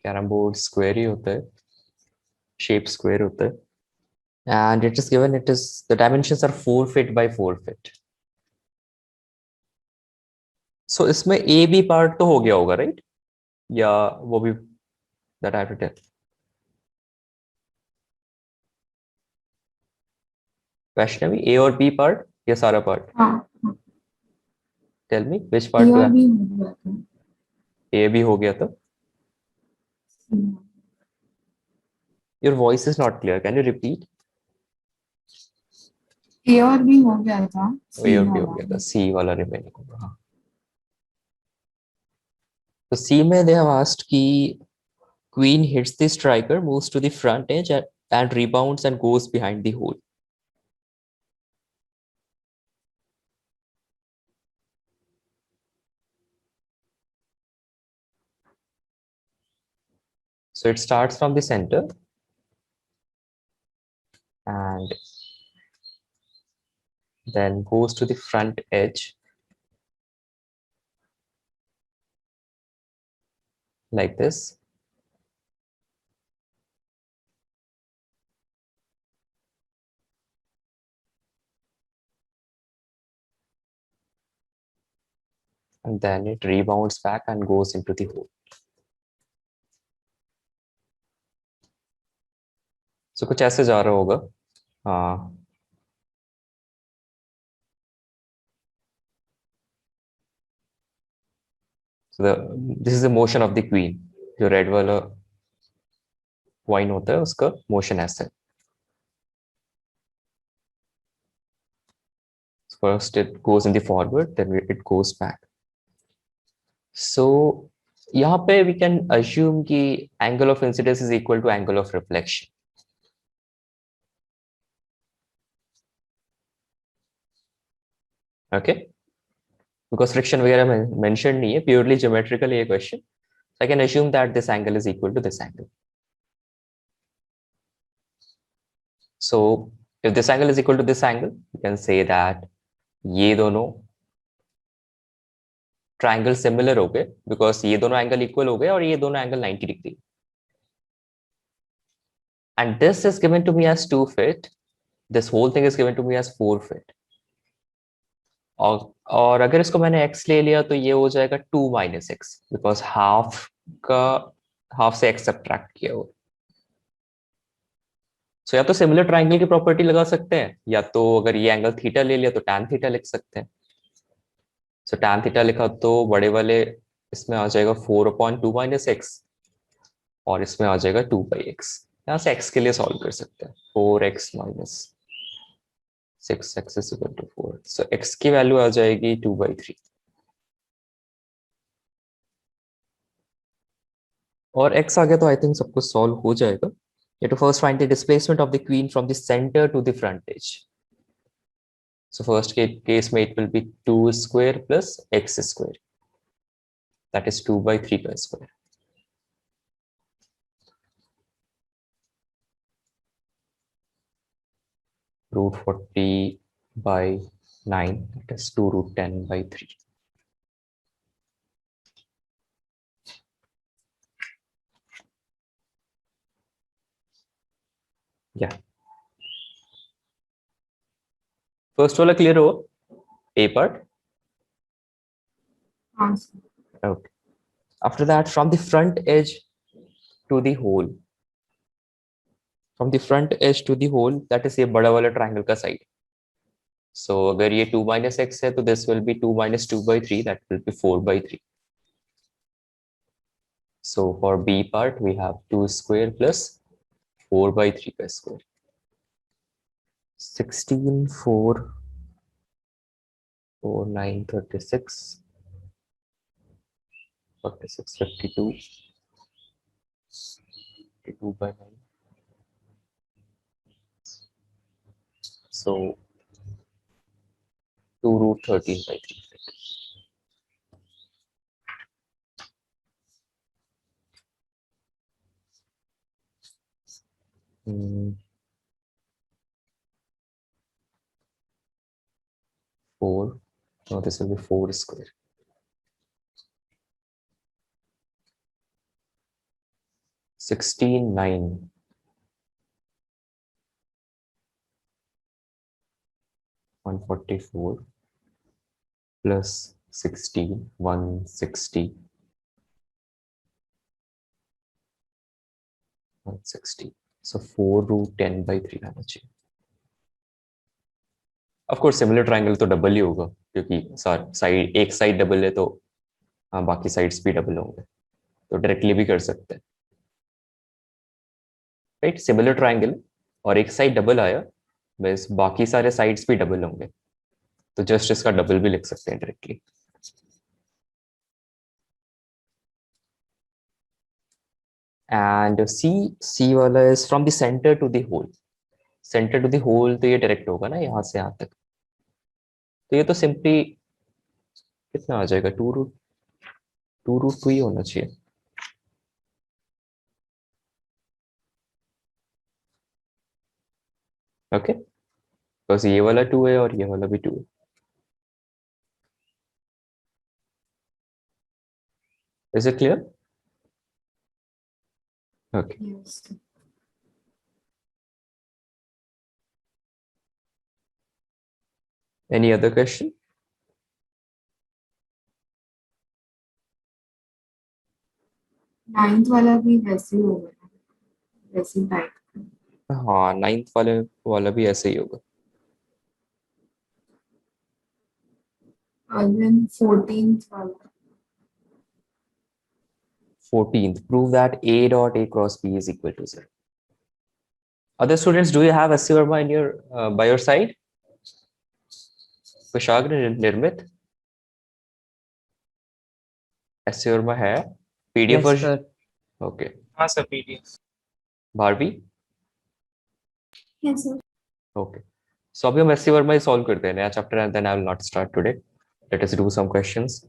Carrom board square ही होता है, shape square होता है, and it is given, it is the dimensions are 4 feet by 4 feet. So इसमें A B part तो हो गया होगा, राइट? या वो भी that I have to tell? Vaishnavi, ए और बी पार्ट या सारा पार्ट? हाँ, टेल मी विच ए पार्ट टू और है? बी हो गया था। ए बी हो गया तो your voice is not clear, can you repeat? A और बी हो गया था, ए सी और बी हो वाला। गया था, सी वाला रिमेनिंग होगा। हाँ, तो सी में दे हैव आस्क्ड कि queen hits the striker, moves to the front edge and rebounds and goes behind the hole. So it starts from the center and then goes to the front edge like this. And then it rebounds back and goes into the hole. So कुछ ऐसे जा रहा होगा। हाँ, so this is the motion of the queen. जो red वाला coin होता है उसका मोशन ऐसा है। First it goes in the forward, then it goes back. So यहाँ पे we can assume कि angle of incidence is equal to angle of reflection. Okay, because friction वगैरह mentioned नहीं है, purely geometrical ये question. So I can assume that this angle is equal to this angle. So if this angle is equal to this angle, you can say that ये दोनों triangle similar हो गए, because ये दोनों angle equal हो गए और ये दोनों angle 90 degree. And this is given to me as 2 feet, this whole thing is given to me as 4 feet. और अगर इसको मैंने x ले लिया तो ये हो जाएगा 2 - x, बिकॉज का हाफ से x सब्ट्रैक्ट किया हुआ। सो या तो सिमिलर ट्राइंगल की प्रॉपर्टी लगा सकते हैं, या तो अगर ये एंगल थीटा ले लिया तो tan थीटा लिख सकते हैं। सो tan थीटा लिखा तो बड़े वाले इसमें आ जाएगा 4/2 - x, और इसमें आ जाएगा 2/x। यहाँ से x के लिए सॉल्व कर सकते हैं। 4x - 6x is equal to 4, so x की वैल्यू आ जाएगी 2/3। और x आ गया तो आई थिंक सब कुछ सॉल्व हो जाएगा। You have to first find the displacement of the queen from the center to the front edge. So first case में it will be 2 square plus x square, that is 2/3 का square. √40/9, that is 2√10/3. Yeah. First वाला clear हो, A part? हाँ, Okay. After that, from the front edge to the hole, that is ये बड़ा वाला triangle का side. So अगर ये 2 - x है तो this will be 2 - 2/3, that will be 4/3. So for B part we have 2 square plus 4/3 का square. 16, 4, 4, 9, 36, 46, 52, 52/9. So 2√13/3. 4. No, this will be 4 square. 16 9 144 plus 16 160 160, so 4 root 10 by 3 आना चाहिए. ऑफ कोर्स सिमिलर ट्रायंगल तो double ही होगा क्योंकि side एक side double है, तो हाँ बाकी साइड्स भी डबल होंगे, तो डायरेक्टली भी कर सकते हैं. राइट, सिमिलर ट्रायंगल और एक साइड डबल आया, बस बाकी सारे साइड्स भी डबल होंगे, तो जस्ट इसका डबल भी लिख सकते हैं डायरेक्टली. एंड सी वाला is from the centre to the hole. Centre to the hole तो ये डायरेक्ट होगा ना यहाँ से यहाँ तक, तो ये तो सिंपली कितना आ जाएगा, 2 रूट 2 ही होना चाहिए. ओके, बस ये वाला 2 है और ये वाला भी 2 है. Is it clear? Okay, Yes. Any other question? Ninth वाला भी वैसे ही होगा, वैसे टाइप. हाँ, नाइन्थ वाले वाला भी ऐसे ही होगा. और देन 14th वाला. 14th, prove that A dot A cross B is equal to 0. Other students, do you have S Verma in your by your side? कुशाग्र, निर्मित, S Verma है, PDF Yes, version. sir. Okay, हाँ sir, PDF. Bharvi. Yes, sir. Okay, so अभी हम S Verma ही solve करते हैं नया chapter, and then I will not start today. Let us do some questions.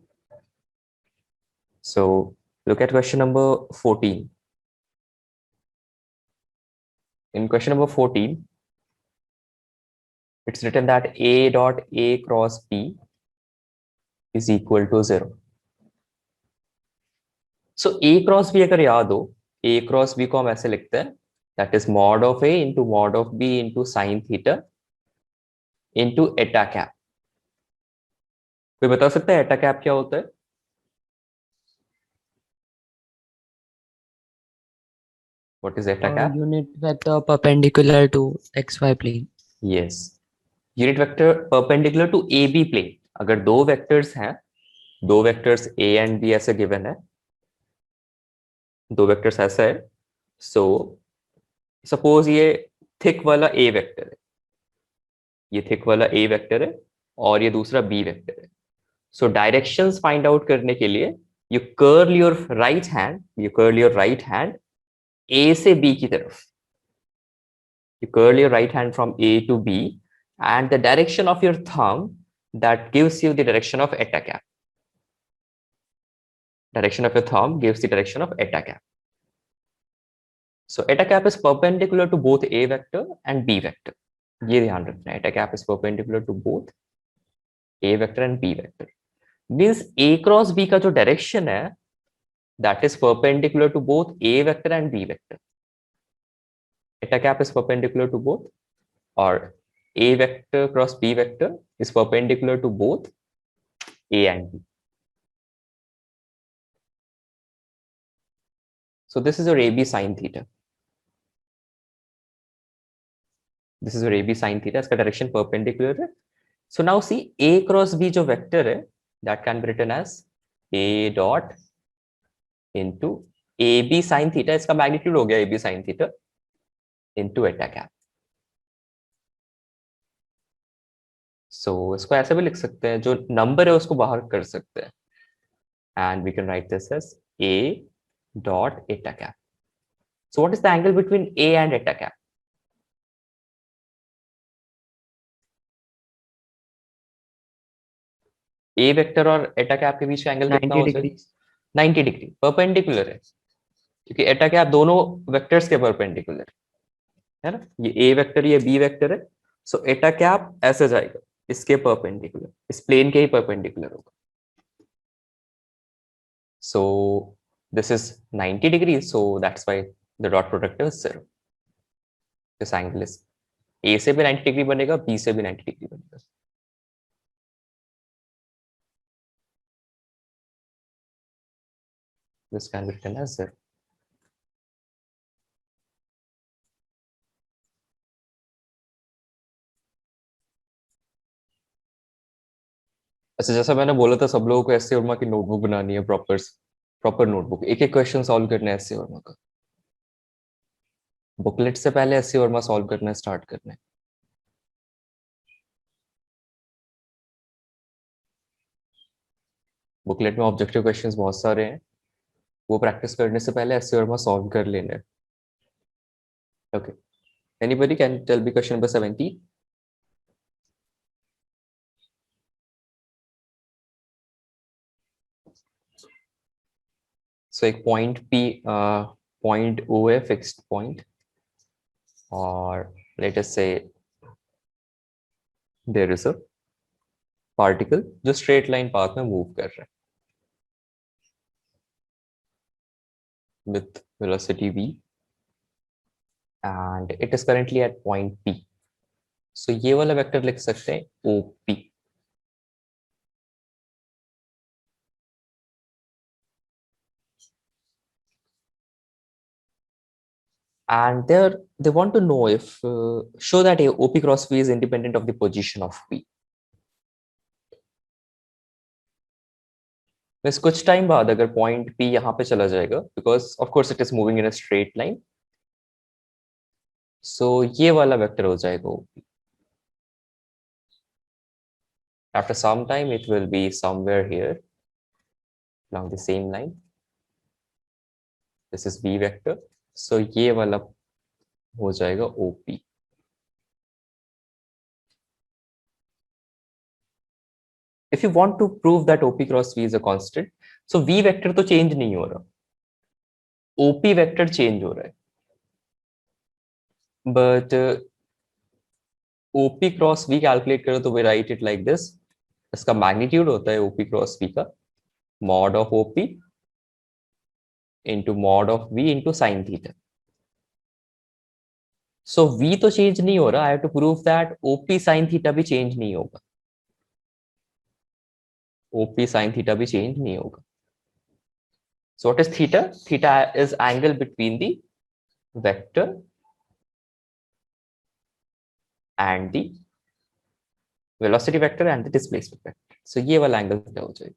So look at question number 14. In question number 14, it's written that A dot A cross B is equal to 0. So A cross B अगर याद हो, A cross B को हम ऐसे लिखते हैं, that is mod of A into mod of B into sin theta into eta cap. कोई बता सकता है eta cap क्या होता है? What is eta cap? Unit vector perpendicular to xy plane. Yes, unit vector perpendicular to AB plane. अगर दो vectors हैं, दो वेक्टर्स A and B ऐसे गिवन है, दो वेक्टर्स ऐसा है, सो सपोज ये थिक वाला A वेक्टर है, ये थिक वाला A वेक्टर है और ये दूसरा B वेक्टर है. सो डायरेक्शंस फाइंड आउट करने के लिए you curl your right hand A से B की तरफ. You curl your right hand from A to B, and the direction of your thumb that gives you the direction of eta cap. Direction of your thumb gives the direction of eta cap. So eta cap is perpendicular to both A vector and B vector. ये ध्यान रखना है, eta cap is perpendicular to both A vector and B vector. Means A cross B का जो direction है, that is perpendicular to both A vector and B vector. Eta cap is perpendicular to both, or A vector cross B vector is perpendicular to both A and B. So this is your AB sin theta. This is your AB sin theta. इसका direction perpendicular है. So now see A cross B जो vector है, that can be written as A dot into AB sin theta. इसका magnitude हो गया AB sin theta into eta cap. So इसको ऐसे भी लिख सकते हैं, जो नंबर है उसको बाहर कर सकते हैं, and we can write this as A dot eta cap. So what is the angle between A and eta cap? A vector और एटा कैप के बीच का एंगल कितना 90 हो जाएगा? degrees. 90 डिग्री. परपेंडिकुलर है क्योंकि एटा कैप दोनों वेक्टर्स के परपेंडिकुलर है ना. ये ए वेक्टर, ये बी वेक्टर है, सो एटा कैप ऐसे जाएगा, इसके परपेंडिकुलर, इस प्लेन के ही परपेंडिकुलर होगा. So this is 90 degree, so that's why the dot product is 0. This angle is a से भी 90 डिग्री बनेगा, बी से भी 90 डिग्री बनेगा. This can be written as 0. अच्छा, जैसा मैंने बोला था सब लोगों को एससी वर्मा की नोटबुक बनानी है, प्रॉपर नोटबुक, एक एक क्वेश्चन सॉल्व करना है एससी वर्मा का. बुकलेट से पहले एससी वर्मा सॉल्व करना स्टार्ट करना है. बुकलेट में ऑब्जेक्टिव क्वेश्चंस बहुत सारे हैं, वो प्रैक्टिस करने से पहले एससी वर्मा सॉल्व कर लेना है. Okay, anybody can tell me question number 70. So एक पॉइंट पी, पॉइंट ओ है, फिक्स्ड पॉइंट, और let us say there is a particle जो स्ट्रेट लाइन पाथ में मूव कर रहा है with velocity v and it is currently at point P. So ये वाला वेक्टर लिख सकते हैं OP. And they want to know if show that OP cross V is independent of the position of V. बस कुछ time बाद अगर point P यहाँ पे चला जाएगा, because of course it is moving in a straight line, so ये वाला वेक्टर हो जाएगा OP. After some time it will be somewhere here along the same line. This is V vector, so ये वाला हो जाएगा OP. If you want to prove that OP cross V is a constant, so V vector तो change नहीं हो रहा, OP vector change हो रहा है. But OP cross V calculate करो तो we write it like this. इसका magnitude होता है OP cross V का mod of OP into mod of V into sin theta. So V तो change नहीं हो रहा, I have to prove that OP sin theta भी change नहीं होगा. OP sin theta भी change नहीं होगा. So what is theta? Theta is angle between the vector and the velocity vector and the displacement vector. So ये वाला angle क्या हो जाएगा?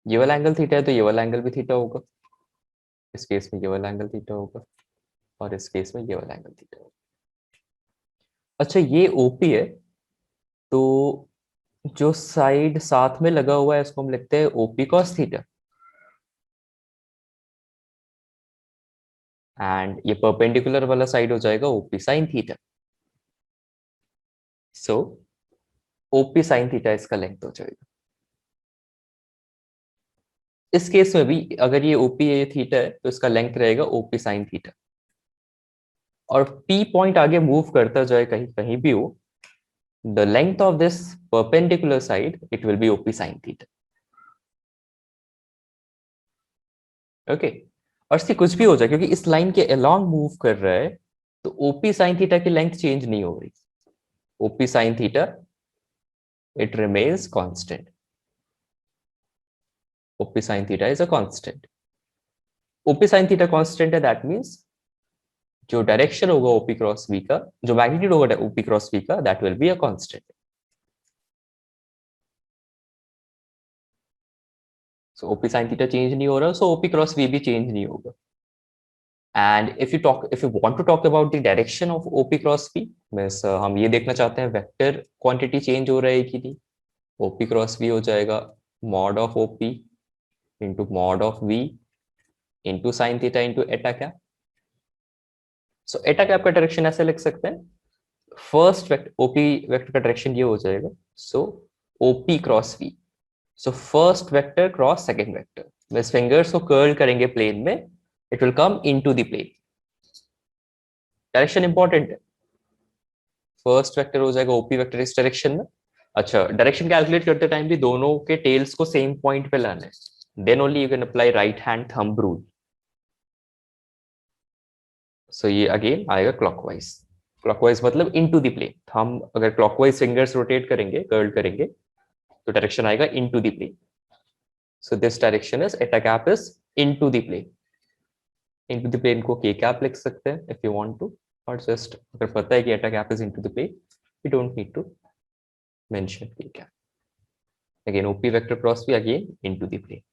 ये वाला एंगल थीटा है तो ये वाला एंगल भी थीटा होगा. इस केस में ये वाला एंगल थीटा होगा और इस केस में ये वाला एंगल थीटा होगा. अच्छा, ये OP है तो जो साइड साथ में लगा हुआ है इसको हम लिखते हैं OP cos थीटा, एंड ये परपेंडिकुलर वाला साइड हो जाएगा OP sin थीटा. सो OP sin थीटा इसका लेंथ हो जाएगा. इस केस में भी अगर ये OP ये थीटा है तो इसका लेंथ रहेगा OP sin थीटा, और P पॉइंट आगे मूव करता जाए कहीं कहीं भी हो, the length of this perpendicular side it will be OP sin theta. Okay, और इससे कुछ भी हो जाए क्योंकि इस लाइन के अलोंग मूव कर रहा है तो OP sin थीटा की लेंथ चेंज नहीं हो रही. OP sin theta it remains constant. OP sin theta is a constant. OP sin theta constant है, that means जो डायरेक्शन होगा OP क्रॉस V का, जो मैग्नीट्यूड होगा OP क्रॉस V का, that will be a constant. So OP sin theta change नहीं हो रहा, so OP क्रॉस V भी चेंज नहीं होगा. And if you want to talk about the direction of OP cross V, means हम ये देखना चाहते हैं वेक्टर क्वांटिटी चेंज हो रहा है कि नहीं. OP क्रॉस V हो जाएगा mod of OP into mod of V into sin theta into eta cap. So eta cap का डायरेक्शन ऐसे लिख सकते हैं, फर्स्ट OP वेक्टर का डायरेक्शन ये हो जाएगा, so OP cross V, so first vector cross second vector. बस फिंगर्स को कर्ल करेंगे प्लेन में, it will come into the plane. Direction important है. फर्स्ट वेक्टर हो जाएगा OP वेक्टर इस डायरेक्शन में. अच्छा, डायरेक्शन कैलकुलेट करते टाइम भी दोनों के टेल्स को सेम पॉइंट पे लाना है. then only you can apply right hand thumb rule. So ये again आएगा clockwise. Clockwise मतलब into the plane. हम अगर clockwise fingers rotate करेंगे, curl करेंगे, तो direction आएगा into the plane. So this direction is eta cap is into the plane. Into the plane को k cap लिख सकते हैं if you want to, or just अगर पता है कि eta cap is into the plane, you don't need to mention k cap. Again OP vector cross V again into the plane.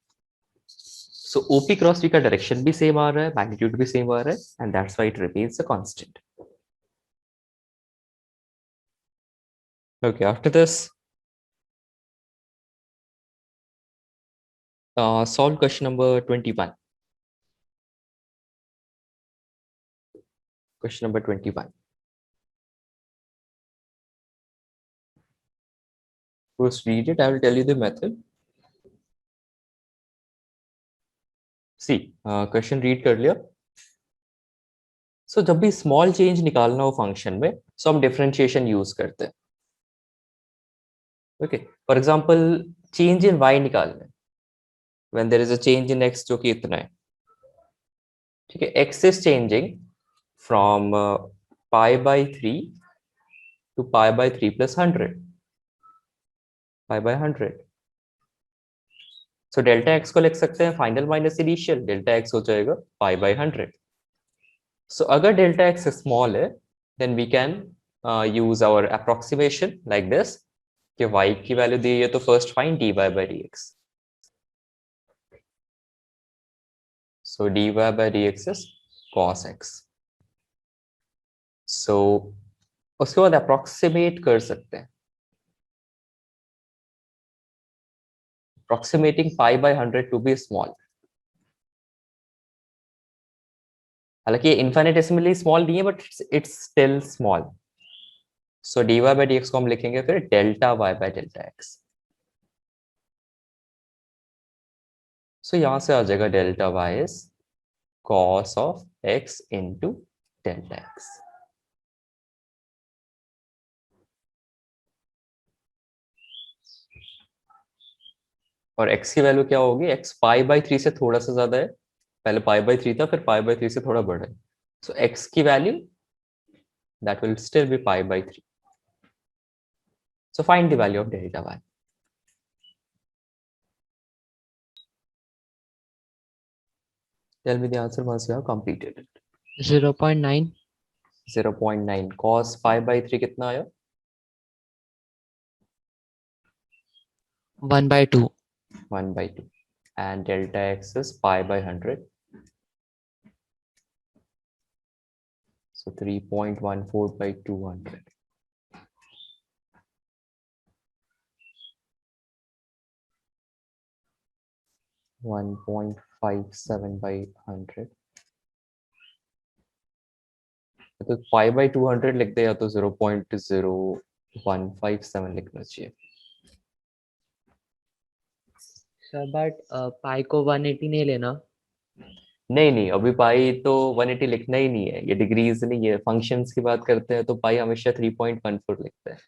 So OP cross V का direction भी same आ रहा है, magnitude भी same आ रहा है, and that's why it remains a constant. Okay, after this, solve question number 21. Question number 21. First read it, I will tell you the method. See, question read कर लिया. So जब भी small change निकालना हो function में, so हम differentiation use करते हैं. Okay, for example, change in y निकालना है. When there is a change in x जो कि इतना है. ठीक है, x is changing from pi by 3 to pi by 3 plus 100. Pi by 100. So delta x को लिख सकते हैं final minus initial. Delta x हो जाएगा pi by 100. So अगर delta x small है, then we can use our approximation like this. कि y की वैल्यू दी है तो first find dy by dx. So dy by dx is cos x. So उसके बाद approximate कर सकते हैं. Approximating pi by 100 to be small. हालांकि infinitesimally small नहीं है, but it's still small. So dy by dx को हम लिखेंगे फिर delta y by delta x. So यहाँ से आ जाएगा delta y is cos of x into delta x. और x की वैल्यू क्या होगी? x पाई बाई 3 से थोड़ा सा ज्यादा है. पहले पाई बाई 3 था, फिर पाई बाई 3 से थोड़ा बड़ा है. So x की value that will still be pi by 3. So find the value of delta y. Tell me the answer once you have completed it. 0.9. 0.9 cos pi by 3 कितना आया? 1 by 2. 1 by 2. And delta x is pi by 100. So 3.14 by 200. .57 by 100. तो pi by 200 लिख दे या तो 0.0157 लिखना चाहिए. Sir but पाई को 180 नहीं लेना. नहीं अभी पाई तो 180 लिखना ही नहीं है. ये डिग्रीज नहीं है, फंक्शंस की बात करते हैं तो पाई हमेशा 3.14 लिखता है.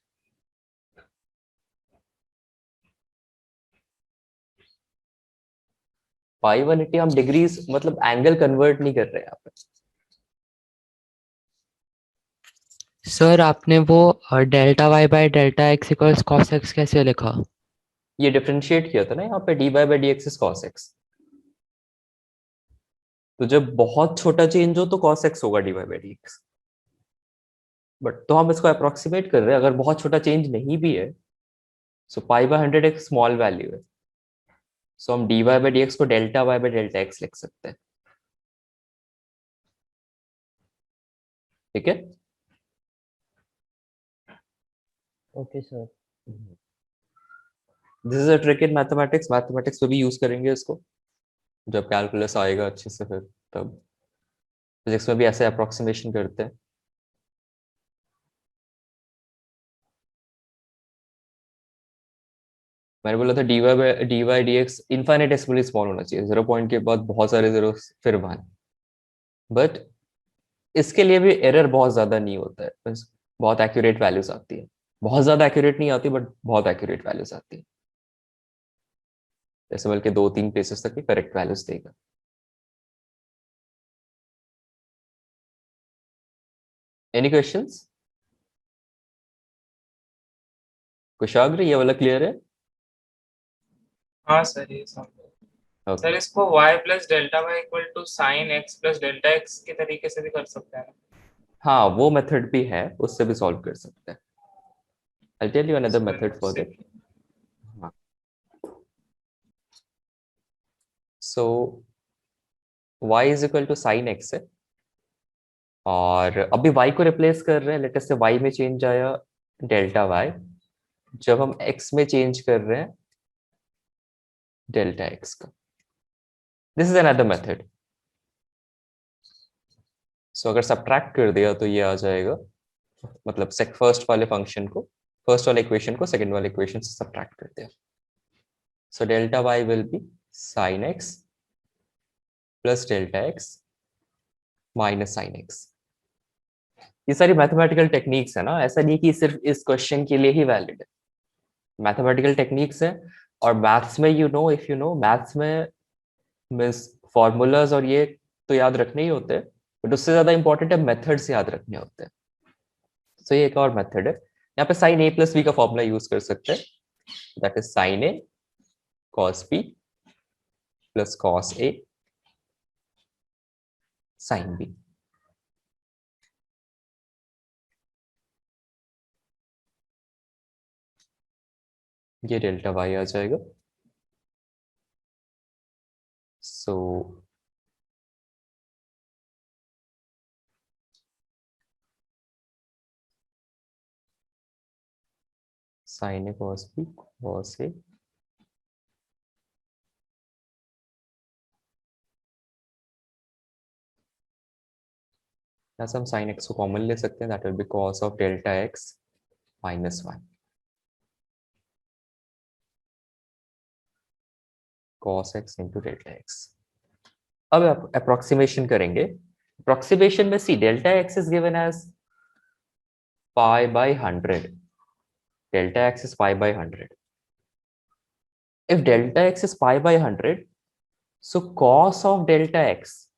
पाई 180 हम डिग्रीज मतलब एंगल कन्वर्ट नहीं कर रहे हैं यहाँ पे. सर आपने वो delta y by delta x equals cos x कैसे लिखा? ये डिफरेंशिएट किया था ना यहाँ पे, dy by dx is cos x. तो जब बहुत छोटा चेंज हो तो cos x होगा dy by dx. बट तो हम इसको अप्रोक्सीमेट कर रहे हैं. अगर बहुत छोटा चेंज नहीं भी है, सो पाई बाय 100 एक स्मॉल वैल्यू है, सो हम dy by dx को delta y by delta x लिख सकते हैं. ठीक है. Okay sir. This is a trick in mathematics. Mathematics में भी यूज करेंगे इसको जब कैलकुलस आएगा अच्छे से. फिर तब फिजिक्स में भी ऐसे अप्रोक्सीमेशन करते हैं. मैंने बोला था dy dx इनफाइनेटेसिमली स्मॉल होना चाहिए. 0 पॉइंट के बाद बहुत सारे जीरो फिर 1. बट इसके लिए भी एरर बहुत ज्यादा नहीं होता है. बस बहुत एक्यूरेट वैल्यूज आती है. बहुत ज्यादा एक्यूरेट नहीं आती, बट बहुत एक्यूरेट वैल्यूज आती है. डेसिमल के 2-3 प्लेसेस तक ही करेक्ट वैल्यूज देगा। Any questions? कुशाग्र, ये वाला क्लियर है? हाँ सर, ये सब Okay. सर इसको y plus delta y equal to sine x plus delta x के तरीके से भी कर सकते हैं। हाँ, वो मेथड भी है, उससे भी सॉल्व कर सकते हैं। I'll tell you another method for that. हाँ. So y is equal to sin x है, और अभी y को रिप्लेस कर रहे हैं। लेट अस से y में चेंज आया डेल्टा y, जब हम x में चेंज कर रहे हैं डेल्टा x का। This is another method. So अगर सब्ट्रैक्ट कर दिया तो ये आ जाएगा, मतलब फर्स्ट वाले फंक्शन को, फर्स्ट वाले इक्वेशन को सेकंड वाले इक्वेशन से सब्ट्रैक्ट कर दिया। So delta y will be sin x plus delta x minus sin x। ये सारी मैथमेटिकल टेक्निक्स है ना, ऐसा नहीं कि सिर्फ इस क्वेश्चन के लिए ही वैलिड है। मैथमेटिकल टेक्निक्स है, और मैथ्स में इफ यू नो मैथ्स में मींस फॉर्मूलाज और ये तो याद रखने ही होते हैं, बट उससे ज्यादा इंपॉर्टेंट है मेथड्स याद रखने होते हैं। सो ये एक और मेथड है। यहाँ पे साइन a प्लस बी का फॉर्मूला यूज कर सकते हैं, that is sine a cos b plus cos a sine b। ये डेल्टा y आ जाएगा। So sine a cos b cos a यहाँ से हम साइन x को कॉमन ले सकते हैं, that will be cos of delta x minus 1 cos x into delta x। अब अप्रोक्सीमेशन करेंगे। अप्रोक्सीमेशन में c delta x is given as pi by 100. Delta x is pi by 100. If delta x is pi by 100, so cos of delta x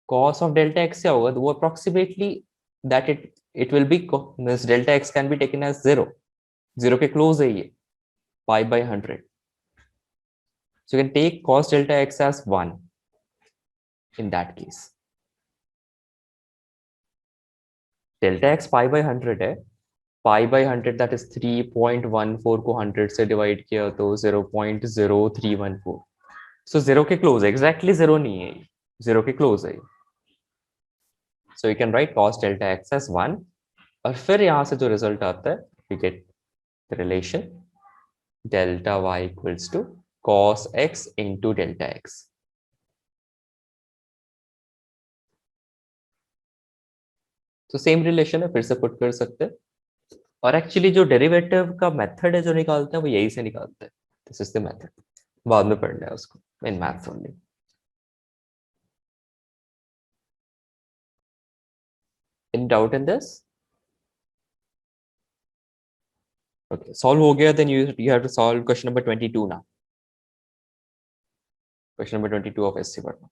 क्या होगा? वो approximately that it will be means delta x can be taken as 0 के close है ये pi by 100. So you can take cos delta x as 1 in that case. Delta x pi by 100 है, pi by 100 that is 3.14 को 100 से divide किया तो 0.0314। So 0 के close है, एग्जैक्टली 0 नहीं है, 0 के क्लोज है। So you can write cos delta x as 1, और फिर यहाँ से जो रिजल्ट आता है we get the relation delta y equals to cos x into delta x। तो सेम रिलेशन है, फिर से पुट कर सकते हैं, और एक्चुअली जो डेरिवेटिव का मेथड है जो निकालते हैं वो यही से निकालते हैं। दिस इज द मेथड, बाद में पढ़ना है उसको in maths only. In doubt in this? Okay, solve हो गया, then you have to solve question number 22 ना। क्वेश्चन नंबर 22 ऑफ एससी पढ़ना।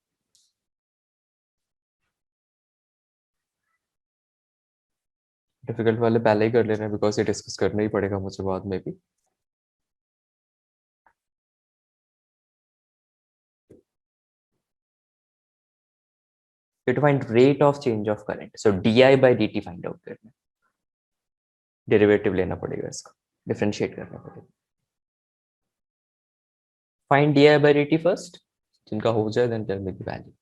डिफिकल्ट वाले पहले ही कर ले रहे हैं बिकॉज ये डिस्कस करना ही पड़ेगा मुझे बाद में भी। To find rate of change of current, so di by dt find out करना है, डेरिवेटिव लेना पड़ेगा, इसका डिफरेंशिएट करना पड़ेगा। Find di by dt first, जिनका हो जाए then tell me the value.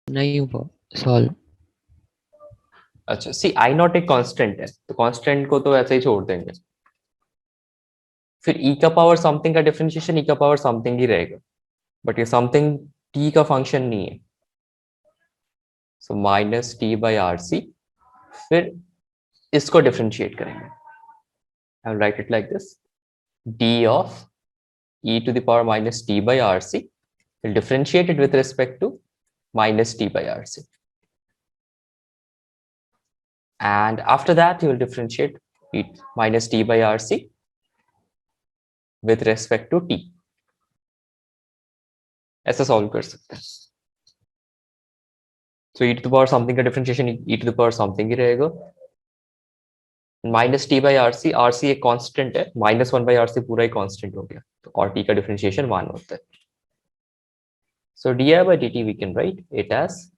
नहीं हुआ सॉल्व। अच्छा, सी आई नॉट एक कांस्टेंट है, तो कांस्टेंट को तो ऐसे ही छोड़ देंगे। फिर e का पावर समथिंग का डिफरेंशिएशन e का पावर समथिंग ही रहेगा, बट ये समथिंग t का फंक्शन नहीं है। So minus t by are C, फिर इसको डिफरेंशिएट करेंगे। I will write it like this, d of e to the power minus t by rc, will differentiate it with respect to minus t by rc, and after that you will differentiate it minus t by rc with respect to t. ऐसा solve कर सकते हैं। So e to the power something का differentiation e to the power something ही रहेगा, minus t by are c. R c एक constant है, minus one by are c पूरा ही कॉन्स्टेंट हो गया, तो और टी का डिफरेंशिएशन वन होता है। So d i by d t we can write it as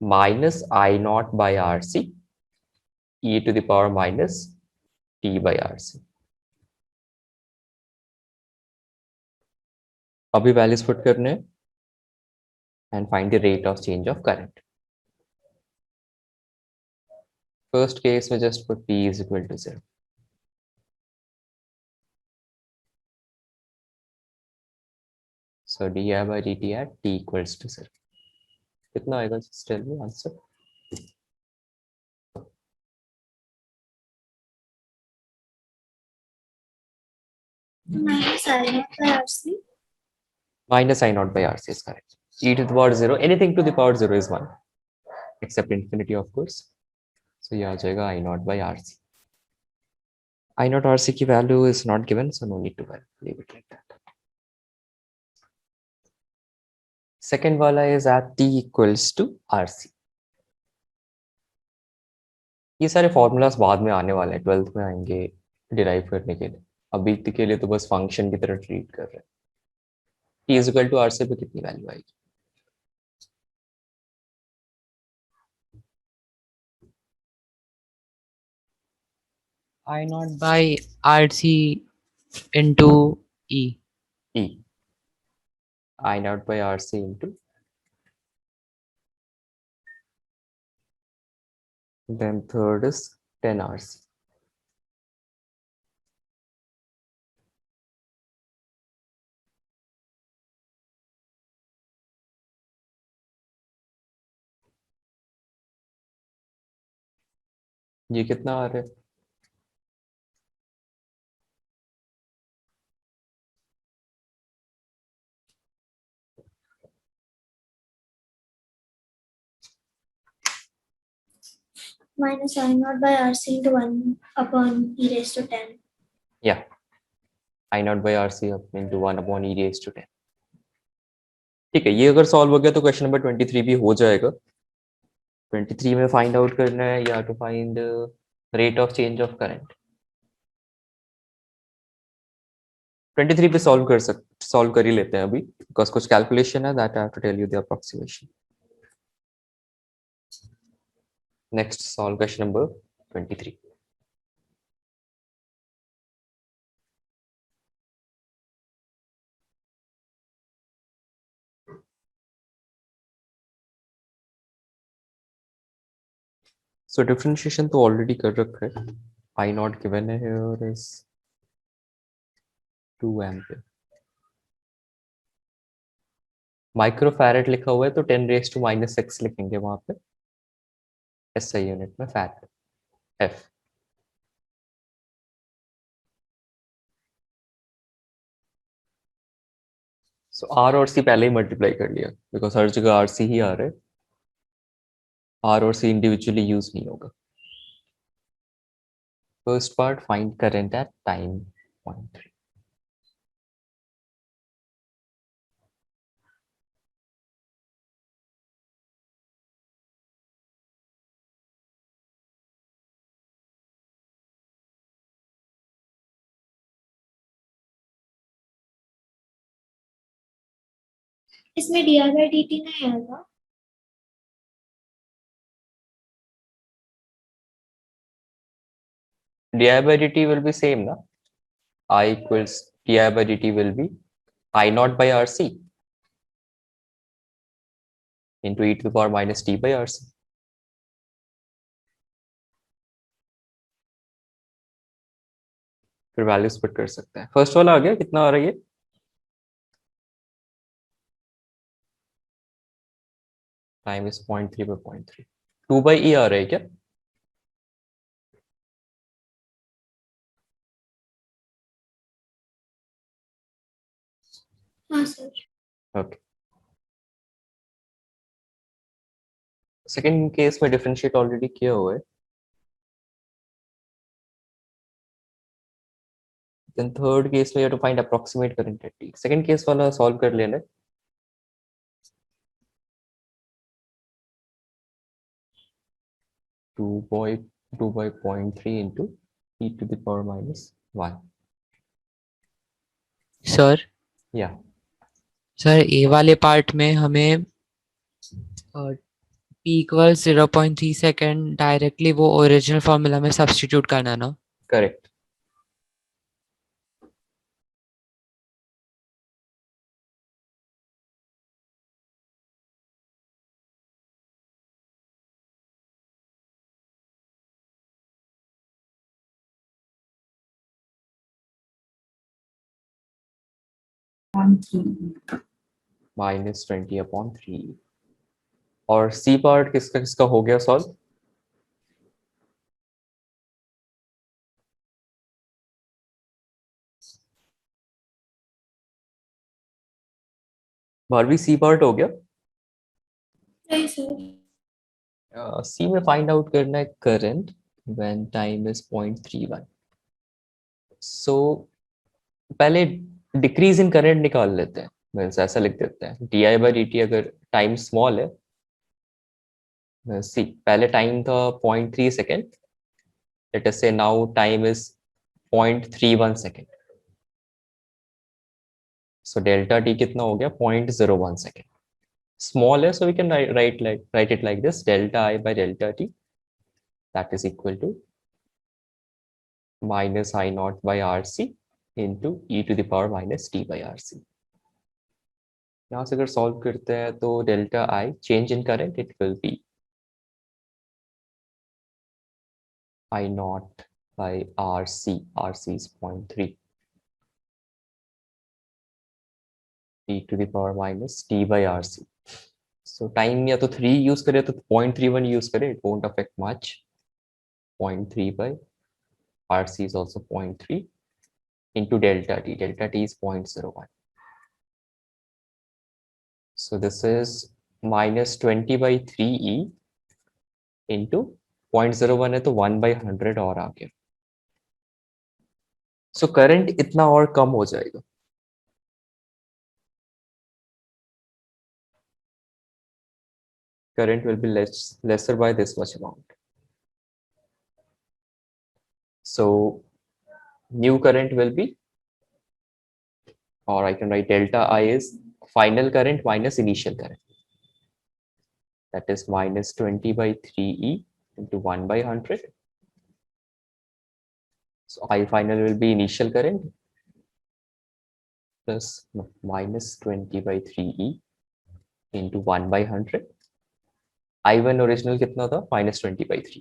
minus i naught by are c e to the power minus t by are c. अभी वैल्यूज पुट करने and find the rate of change of current. First case में just put p is equal to 0. So di by dt at t equals to 0. कितना आएगा? Just tell me answer. minus I naught by RC. Minus I naught by RC is correct. E to the power 0, anything to the power 0 is 1, except infinity of course. So ये आ जाएगा I naught by RC. I naught RC की value is not given, so no need to leave it like that. Second वाला is at t equals to RC. ये सारे formulas बाद में आने वाले हैं, 12th में आएंगे डिराइव करने के लिए। अभी के लिए तो बस फंक्शन की तरह ट्रीट कर रहे हैं। t is equal to RC पे कितनी वैल्यू आएगी? I naught by RC into E. E. I naught by RC into, then third is 10 RC. ये कितना आ रहा है? Minus I naught by RC into 1 upon e raised to 10. Yeah. I naught by RC up into 1 upon e raised to 10. ठीक है, ये अगर solve हो गया तो क्वेश्चन नंबर 23 भी हो जाएगा। 23 में फाइंड आउट करना है या to find rate of change of current. 23 पे सॉल्व कर ही लेते हैं अभी, बिकॉज कुछ कैलकुलेशन है that I have to tell you the approximation. Next solve question number 23। So differentiation तो ऑलरेडी कर रखा है। आई नॉट गिवन है हियर इज 2 एम्पीयर। माइक्रोफैरेड लिखा हुआ है तो 10 रेज टू माइनस 6 लिखेंगे वहां पे SI यूनिट में फैरेड F। सो R और C पहले ही मल्टीप्लाई कर लिया, बिकॉज हर जगह RC ही आ रहा है, R और C इंडिविजुअली यूज नहीं होगा। First part find current at time point 3। इसमें dr by dt नहीं आएगा? di by dt will be same na, I equals di by dt will be I naught by RC into e to the power minus t by RC। फिर values put कर सकते हैं। First वाला आ गया, कितना आ रहा है ये? Time is 0.3 by 0.3, 2 by e आ रहा है क्या? हाँ सर। ओके। सेकंड केस में डिफरेंशिएट ऑलरेडी किया हुआ है। देन थर्ड केस में you have to find approximate current at t. Second case वाला सॉल्व कर लेना. 2 by 0.3 into e to the power minus 1. Sir Yeah. Sir A वाले part में हमें p इक्वल्स 0.3 सेकेंड डायरेक्टली वो ओरिजिनल फॉर्मूला में substitute करना ना. Correct. Minus 20 upon 3. और C पार्ट किसका किसका हो गया सॉल्व? भारवी C पार्ट हो गया. नहीं सर. C में फाइंड आउट करना है करंट व्हेन टाइम इज 0.31. सो पहले डिक्रीज इन करंट निकाल लेते हैं. मींस ऐसा लिख देते हैं di/dt अगर टाइम स्मॉल है. सी पहले टाइम था 0.3 सेकेंड. लेट अस से now time is 0.31 second. So delta t कितना हो गया? 0.01 सेकेंड. स्मॉल है, so we can write it like this: delta I by delta t, that is equal to minus I naught by RC into e to the power minus t by RC. यहाँ से अगर solve करते हैं तो delta I change in current, it will be I naught by RC. RC is 0.3 e to the power minus t by RC. So time या तो 3 use करें तो 0.31 यूज करें, it won't affect much. 0.3 by RC is also 0.3 into delta t. Delta t is 0.01. So this is minus 20 by 3e into 0.01 है तो 1 by 100 और आ गया. So current इतना और कम हो जाएगा. Current will be lesser by this much amount. So new current will be, or I can write delta I is final current minus initial current. That is minus 20 by 3e into 1 by 100. So I final will be initial current plus minus 20 by 3e into 1 by 100. I1 original कितना था? minus 20 by 3.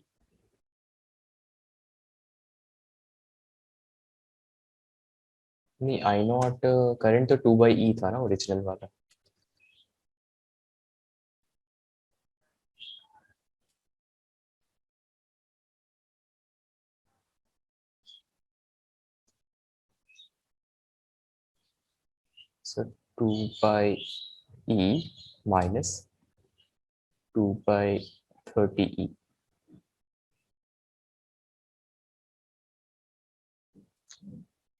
नहीं, I not current तो 2 by E था ना original वाला. So 2 by E minus 2 by 30E.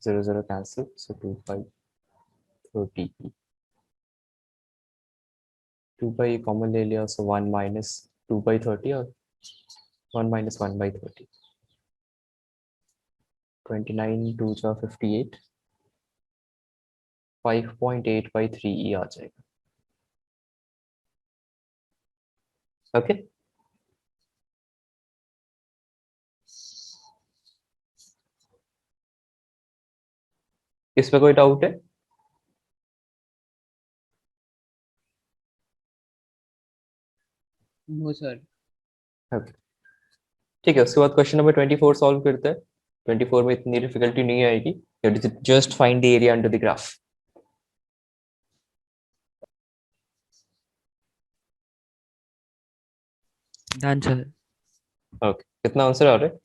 Zero cancel. So 2 by 30E. 2 by E common ले लिया, so 1 minus 2 by 30 और 1 minus 1 by 30. 29 2 जा 58. 5.8 by 3E आ जाएगा. ओके. इसमें कोई डाउट है? No sir. ओके, ठीक है. उसके बाद क्वेश्चन नंबर 24 सॉल्व करते हैं. 24 में इतनी डिफिकल्टी नहीं आएगी. Just find the area under the graph. Done sir. Okay, कितना आंसर आ रहा है?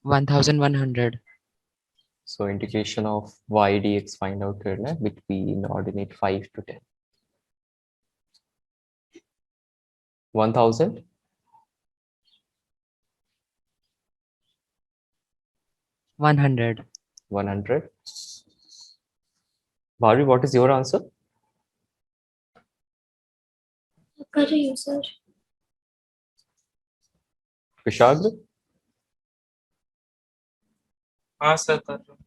1100. So integration of y dx find out करना है between ordinate 5 to 10. 1000. 100. 100. Bharvi, what is your answer? कर रही हूँ सर. Kushagra? हाँ सर कर रहा हूँ.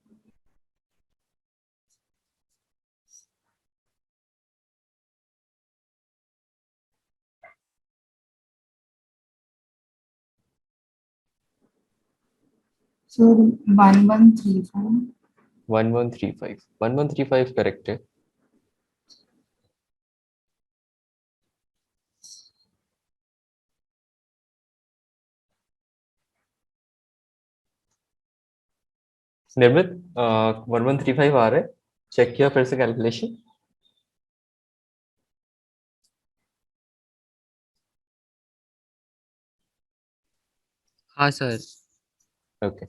So 1135. 1135. 1135 correct है. निर्मित 1135 आ रहा है. चेक किया फिर से कैलकुलेशन. हाँ सर. ओके.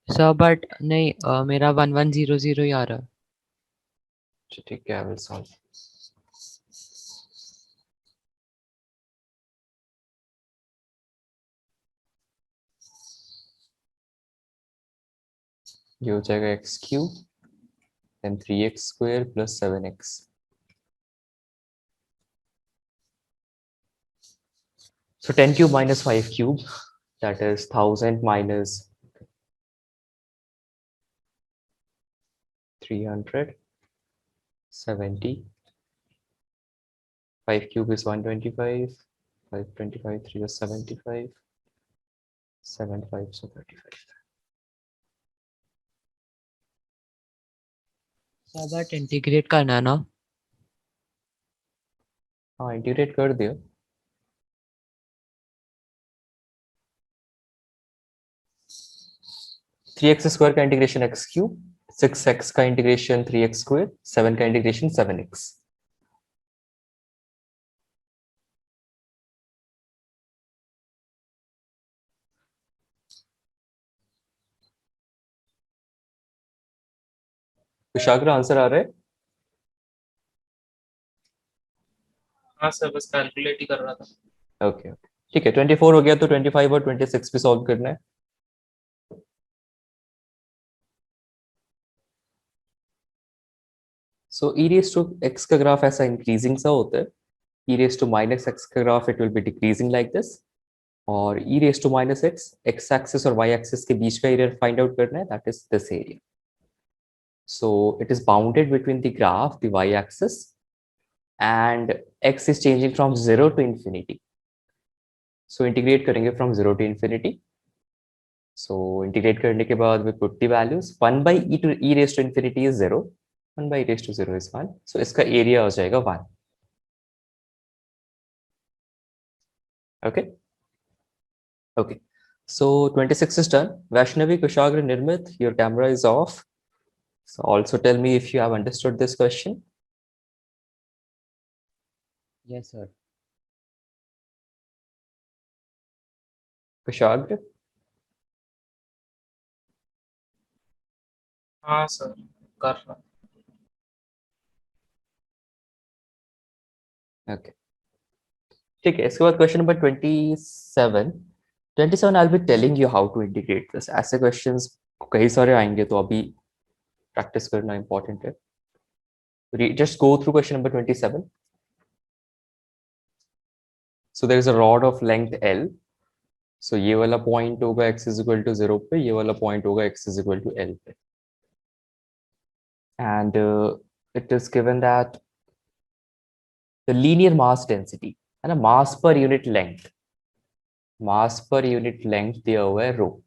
सर बट नहीं मेरा 1100 ही आ रहा है. ठीक है, आई विल सॉल्व. ये हो जाएगा x cube then 3x square plus 7x. So 10 cube minus 5 cube, that is 1000 minus 370. 5 cube is 125. 525, 3 is 75. 75, so 35. Sir but integrate करना है ना. हाँ, इंटीग्रेट कर दिया. थ्री एक्स स्क्वायर का इंटीग्रेशन एक्स क्यूब, 6x का इंटीग्रेशन 3x स्क्वायर, 7 का integration 7x. कुशाग्र answer आ रहा है. हाँ सर बस कैलकुलेट ही कर रहा था. ओके ओके, ठीक है. 24 हो गया तो 25 और 26 भी सॉल्व करना है. So e raise to x का ग्राफ ऐसा इंक्रीजिंग सा होता है. E raise to minus x का graph it will be decreasing like this. और e raise to minus x, x axis और वाई एक्सिस के बीच का एरिया फाइंड आउट करना है, that is this area. So it is bounded between the graph, the y axis, and x is changing from 0 to infinity. So integrate करेंगे from 0 to infinity. So integrate करने के बाद we put the values. 1 by e to e raise to infinity is 0. 1 by raise to 0 is 1. So इसका area हो जाएगा 1. Okay. Okay. So 26 is done. Vaishnavi, Kushagra, Nirmit, your camera is off. So also tell me if you have understood this question. Yes sir. Kushagra. हाँ sir कर रहा हूँ. Okay. ठीक है. इसके बाद question number 27. 27 I'll be telling you how to integrate this. ऐसे questions कई सारे आएंगे तो अभी practice करना important है. Just go through question number 27. So there is a rod of length L. So ये वाला point होगा x is equal to 0 पे, ये वाला point होगा x is equal to L पे. And it is given that the linear mass density है ना, mass per unit length दिया हुआ है रो.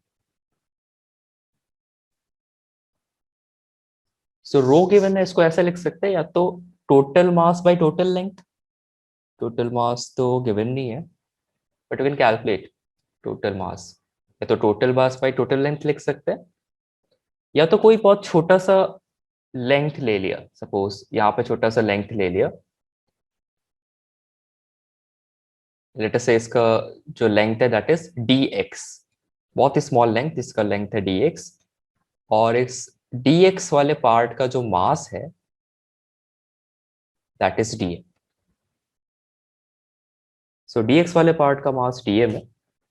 सो रो गिवन है, इसको ऐसा लिख सकते हैं या तो total mass by total length. Total mass तो गिवन नहीं है, but we can calculate total mass. या तो total mass by total length लिख सकते हैं, या तो कोई बहुत छोटा सा लेंथ ले लिया. सपोज यहाँ पे छोटा सा लेंथ ले लिया. लेट अस से इसका जो लेंथ है दैट इज dx. बहुत ही स्मॉल लेंथ, इसका लेंथ है dx. और इस dx वाले पार्ट का जो मास है that is dm. So dx वाले पार्ट का मास dm है.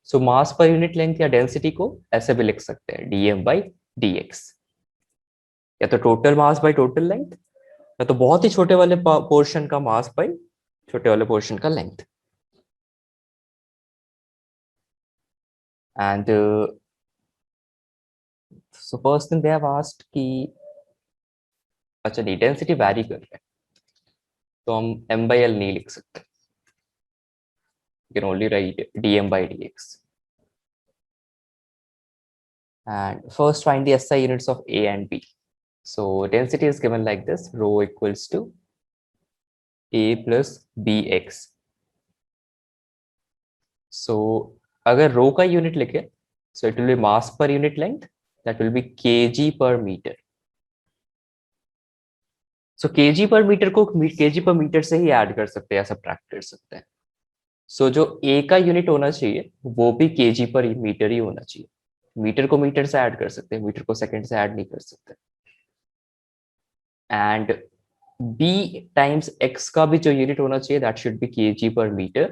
सो मास पर यूनिट लेंथ या डेंसिटी को ऐसे भी लिख सकते हैं dm बाई dx, या तो total mass by total length, या तो बहुत ही छोटे वाले पोर्शन का मास बाय छोटे वाले पोर्शन का length. And so first thing they have asked कि अच्छा नहीं, डेंसिटी वैरी कर रहा है, तो हम m by l नहीं लिख सकते. You can only write dm by dx. And first find the SI units of A and B. So density is given like this, rho equals to A plus bx. So अगर rho का unit लिखे, so it will be mass per unit length, that will be kg per meter. So kg per meter को kg per meter से ही add कर सकते हैं या subtract कर सकते हैं. So जो A का unit होना चाहिए वो भी kg per meter ही होना चाहिए. मीटर को मीटर से ऐड कर सकते हैं, मीटर को सेकंड से ऐड नहीं कर सकते. एंड b टाइम्स x का भी जो यूनिट होना चाहिए that should be kg per metre.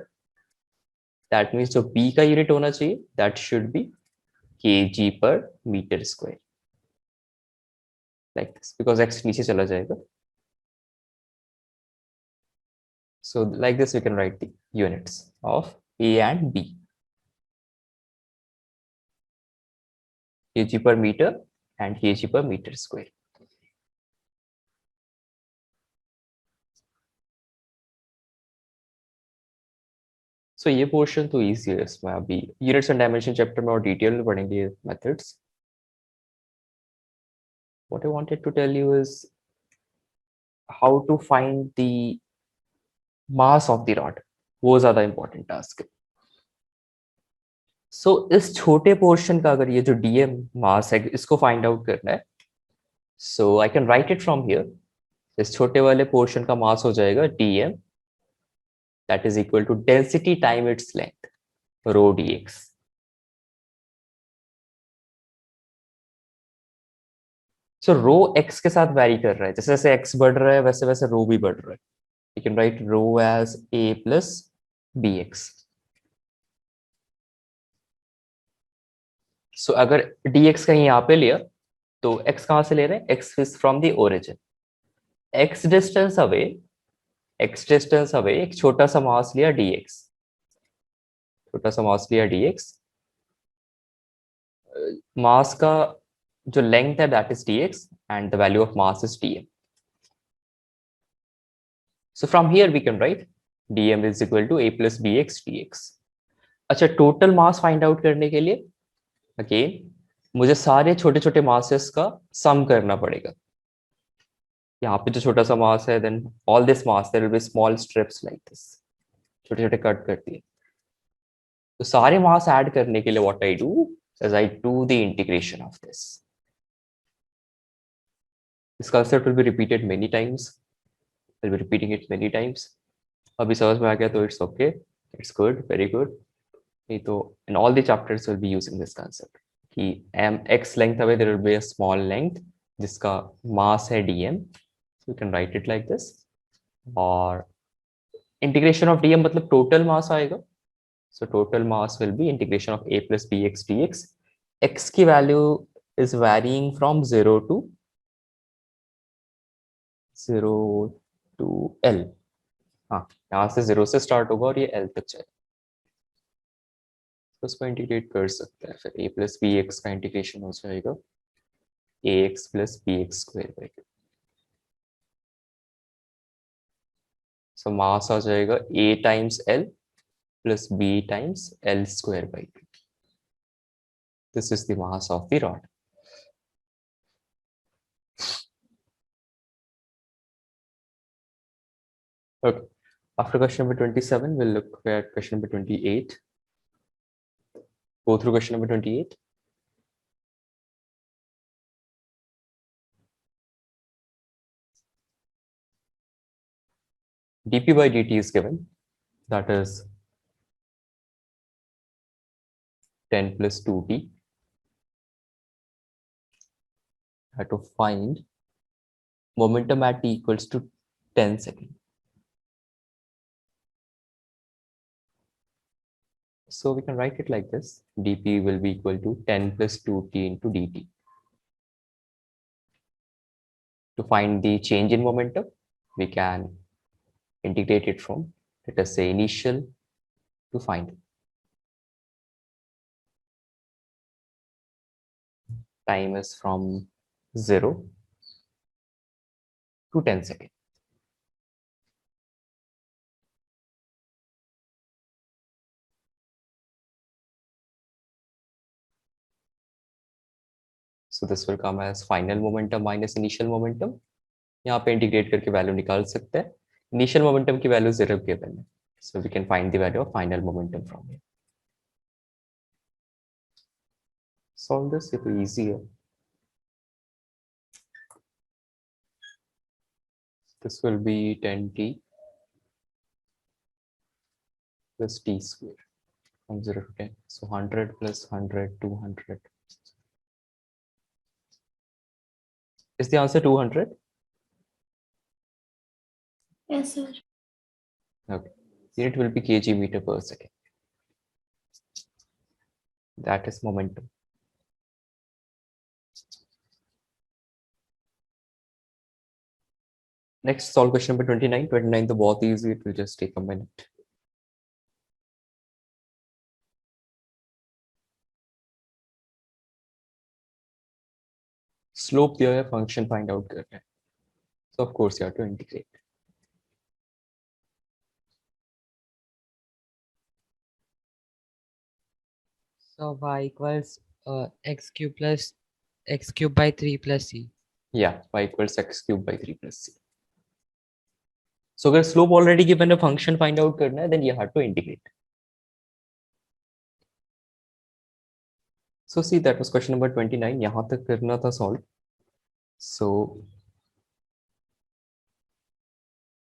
That means जो b का यूनिट होना चाहिए that should be kg per metre square, like this, because x नीचे चला जाएगा. So like this we can write the units of A and B. kg per meter and kg per meter square. So ये portion तो easy है, इसमें अभी units and dimension chapter में और डिटेल में पढ़ेंगे methods. What I wanted to tell you is how to find the mass of the rod. वो ज्यादा इंपॉर्टेंट टास्क है. सो इस छोटे पोर्शन का अगर ये जो dm मास है इसको फाइंड आउट करना है, so I can write it from here. इस छोटे वाले पोर्शन का मास हो जाएगा dm, that is equal to density time its length, rho dx. So rho x के साथ वैरी कर रहा है, जैसे जैसे x बढ़ रहा है वैसे वैसे रो भी बढ़ रहा है. You can write rho as a plus bx. So अगर dx कहीं यहाँ पे लिया तो x कहाँ से ले रहे हैं, x is from the origin. x distance away एक छोटा सा मास लिया dx, छोटा सा मास लिया dx. मास का जो लेंथ है that is dx and the value of mass is dm. So from here we can write dm is equal to a plus bx dx. अच्छा, टोटल मास फाइंड आउट करने के लिए अगेन मुझे सारे छोटे छोटे मासेस का सम करना पड़ेगा. यहाँ पे जो छोटा सा मास है, then all this mass there will be small strips like this, छोटे छोटे कट कर दिए. तो सारे मास ऐड करने के लिए what I do is I do the integration of this. This concept will be repeated many times, will be repeating it many times. अभी समझ में आ गया तो it's okay, it's good, very good. नहीं तो in all the chapters will be using this concept कि m x length away there will be a small length जिसका मास है dm. So you can write it like this. और integration of dm मतलब total mass आएगा. So total mass will be integration of a plus bx dx. x की value is varying from 0 to l. हाँ, यहाँ से 0 से start होगा और ये l तक जाएगा. तो उसको इंटीग्रेट कर सकते हैं. फिर a plus bx का इंटीग्रेशन हो जाएगा ax plus bx square by 2. So मास आ जाएगा a times l plus b times l square by 2. This is the mass of the rod. Okay. After question number 27, we'll look at question number 28. Go through question number 28. dp by dt is given, that is 10 plus 2t. I have to find momentum at t equals to 10 seconds. So we can write it like this: dp will be equal to 10 plus 2t into dt. to find the change in momentum, we can integrate it from, let us say, initial to final. Time is from 0 to 10 seconds. So this will come as final momentum minus initial momentum. यहाँ पे integrate करके value निकाल सकते हैं. Initial momentum की value 0 given है, so we can find the value of final momentum from here. Solve this, it will be easier. This will be 10t plus t square from 0 to 10. So 100 plus 100, 200. Is the answer 200? Yes, sir. Okay. Unit will be kg meter per second. That is momentum. Next, solve question number 29. 29 the बहुत easy, it will just take a minute. Slope दिया है, function find out करना है. So of course you have to integrate. So y equals x cube plus x cube by 3 plus c. Yeah, y equals x cube by 3 plus c. So अगर slope already given a function find out करना है, then you have to integrate. So see, that was question number 29. यहाँ तक करना था solve. So